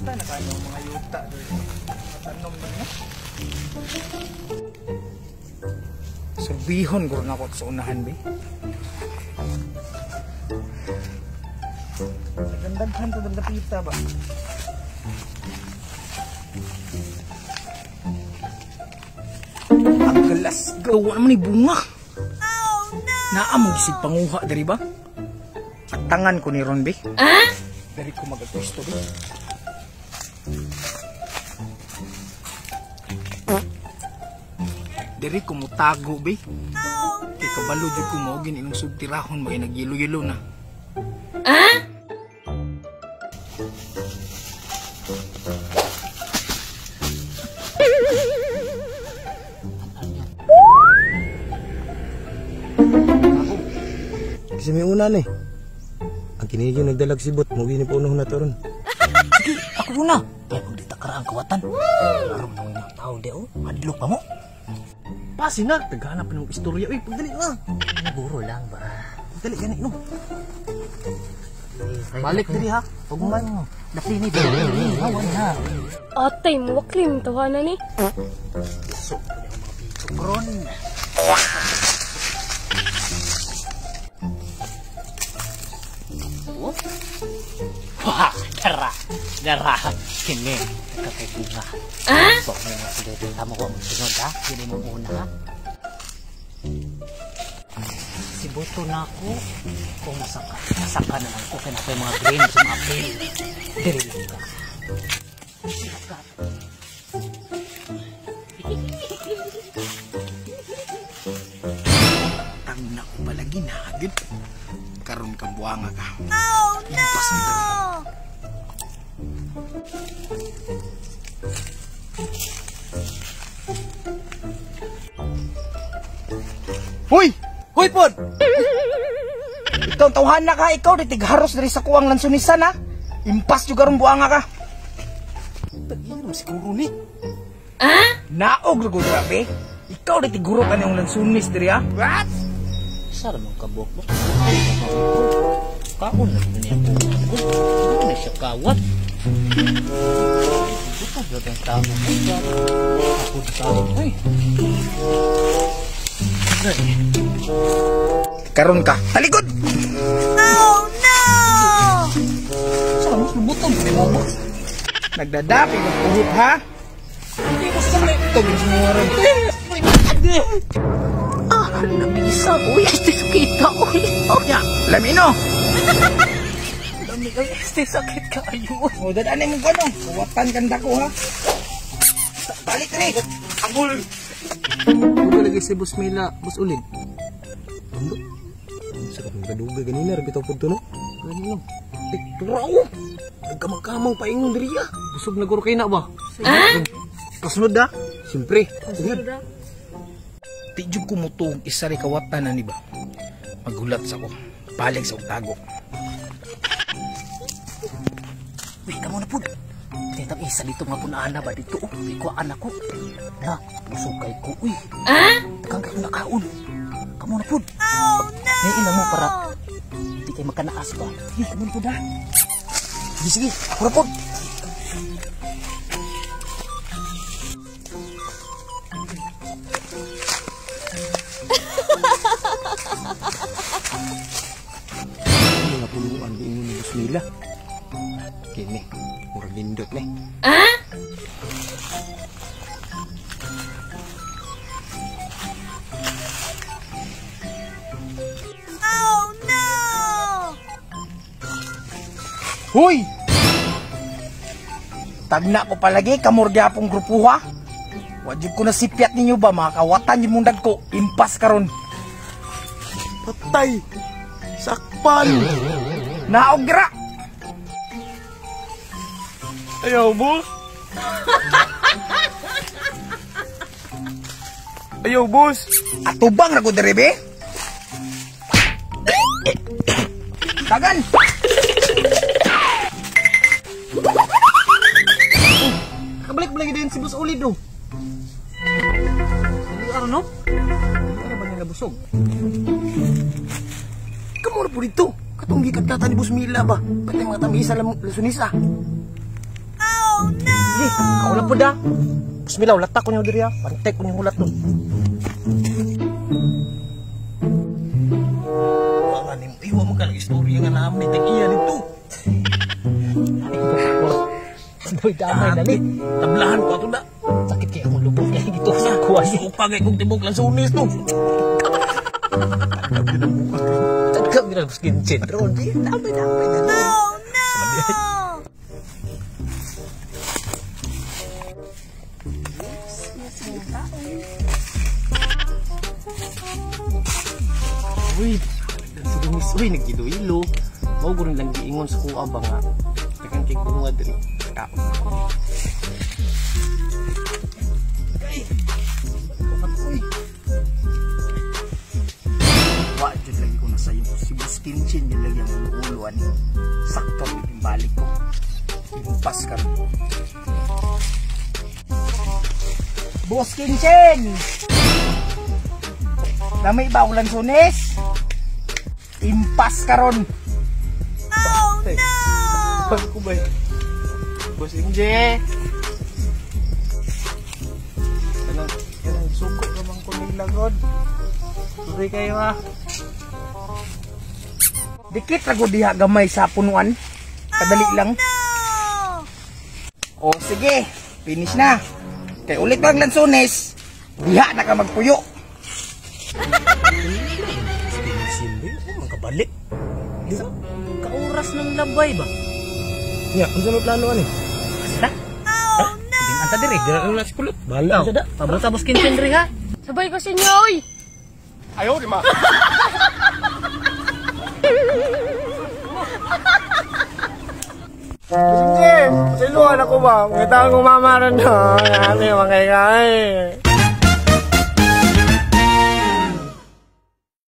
Basta nakano mga yuta doon. Matanom na niya. Surbihon ko na ako sa unahan, be. Nagandaghan to ng lapita ba? Ang galas gawa naman ni bunga. Naamong isig panguha dari ba? At tangan ko ni Ron, be. Dari ko mag-atwisto, be. Dari ko mutago, be. Kay kabalo dyan ko mo, ginilong subtirahon mo ay nagyelo-yelo na. Kasi may una ni. Ang kinigil nagdalag sibot, mawin ni puno na to ron. Sige, ako muna. Kaya kung di takaraan kawatan. Aram na mga tao di o. Madlok pa mo. Pasi na, taghanap ng istorya. Uy, pagdali nga. Naguro lang ba? Pagdali, ganit no. Balik diri ha. Huwag man. Napini diri. Hawan na. Atay mo, waklim tawanan ni. So, Ron. Wah, dara, kini, kakay bunga. So, may mga sige, tamo ko ang sunod ha, hindi mo muna ha. Sibuto na ako, kung masaka na lang ko, kaya na yung mga grains, mga apel. Dirilig ka. Tang na ko pala ginagid. Karon ka buwanga ka. Oh no! Hoy! Hoy pod! Ikaw tawhan na ka, ikaw ditigharos dari sa kuwang lansunisan ha. Impas juga ron buwanga ka. Tagino siguro ni. Naog ra gud grabe. Ikaw ditiguro ka niyong lansunis diri ha. What? Sara mong kabok mo. Kaon na niya ako. Ano na siya kawat? Buka ba ang tama mo? Ako di tao. Ay. Karon ka. Talikod! Oh no! Saan mo lumutong? Nagdadapi ng puhut ha? Hindi ko sa may ito. Nabisa, uy, este sakit ka, uy. Oh, ya, lamino. Lami, uy, este sakit ka, ayun. O, dadaanin mo gano'n. Kuwatan kanda ko, ha? Balik ka rin. Agul. Huwag lagi si Boss Mila, Boss Ulid. Ano? Sarap ng gaduga ganina, rabitaw po ito, no? Ganina. Turaw! Nagkamang-kamang paingon diri ya. Busog na guro kayo na ba? Kasunod na? Siyempre. Kasunod na. Tijog ko mo itong isa rin kawatan na ni ba? Magulat sa ko. Balik sa utago. Uy, kamo na po. Titang isa dito nga po na ana ba dito? Ikuan ako. Na, busog kay ko. Uy, takang kayo nakaon. Kamo na po. Oh no! Ngayon mo para hindi kayo magkanaas ba? Sige, kamo na po na. Sige, pura po. Mga puluan diingon ni Boss Mila. Kini, murag lindot ni. Oh no! Hoy! Tagna ko palagi kamurga pong grupuha. Wajib ko na sipiat ninyo ba mga kawatan yung mundag ko. Impas karon. Patay! Sakpan! Naogra! Ayaw mo? Ayaw, boss! Atubang na ko derebe? Tagan! Kabalik-balik din si Boss Ulid, no? Ano, no? Ano ba niya nabusog? Kamu na po dito. Katong gikat-kata ni Boss Mila ba? Ba't yung mga tamisa lang lasunisa? Oh Sige, ako lang po da. Bismillah, ulat ko niyo diri ha. Pantek ko niyo ulat to. Mga nim, iwa mo ka ng istorya nga namin tag iya nito. Adoy damay dali. Tablahan ko ato da. Sakit kaya akong lubog kaya dito sa kuha niya. Upagay kong tibok lang sunis to. Tagam nila skin chin. Ron, damay dali. Uy, sumis, uy, nagkilo-ilo. Mao ko rin lang giingon sa kuha ba nga. Tekan kay bunga diri. Kaon ako. Wa jud lagi ko na sa iyo si Buskin Chin din lagi ang ulo-uluan. Sakto yung balik ko. Impas ka. Buskin Chin. Damay ba ulan sunes? Impas karon. Oh no! Pag ko ba? Boss Inje. Kanang suko naman ko nila god. Sorry kayo ha. Dikit ra gud diha gamay sa punuan. Kadali lang. O sige, finish na. Kay ulit lang lansones. Diha na ka magpuyo. Silbi, magkabalik. Di ba? Kauras ng labay ba? Ya, kung saan plano ani? Basta? Oh no! Anta diri. Dira lang si kulot. Bala. Sada, pabalta bos kinchen diri ha. Sabay ko sinyo oy. Ayaw di ma. Sige, siluan ako ba? Ngitang umamaran na. Ano yung mga kaya